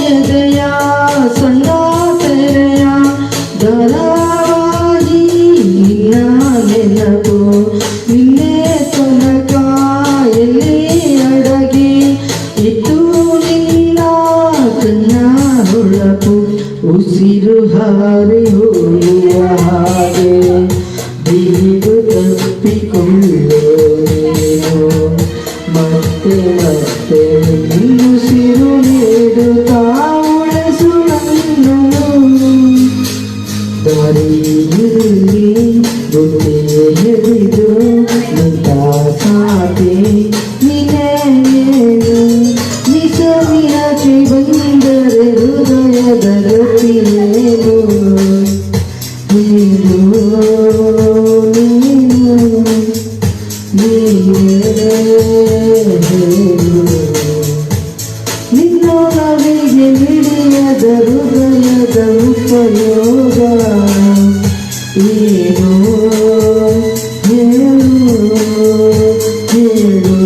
ಎದೆಯ ಸಣ್ಣ ತೆರೆಯ ಧಾರಾವಾಹಿ ನಿನ್ನ ನೆನಪು ನಿನ್ನೆ ತನಕ ಎಲ್ಲಿ ಅಡಗಿ ಇತ್ತು ನಿನ್ನ ಕಣ್ಣ ಹೊಳಪು ಉಸಿರು ಹಾರಿ ಹೋಗುವ ಹಾಗೆ ಬೀಡು ತಪ್ಪಿಕೊಳ್ಳೋ ನೀನು ಮತ್ತೆ ಮತ್ತೆ ನಿನ್ನುಸಿರು ನೀಡುತ್ತಾ ಉಳಿಸು ನನ್ನನು ದಾರಿಯಲ್ಲಿ ಬುದ್ಧಿ ಹಿಡಿದು ನಿಂತ ಸಾಧಿ ನೀನೇನು ನಿಸಮಿಯಾಚೆ ಬಂದರೆ ಹೃದಯದ ಗತಿಯೇನು ನೀನು ನಿನ್ನೊಳಗೆ ಹಿಡಿಯದ ಹೃದಯದ ಉಪಯೋಗ ಏನು ಹೇಳು ಹೇಳು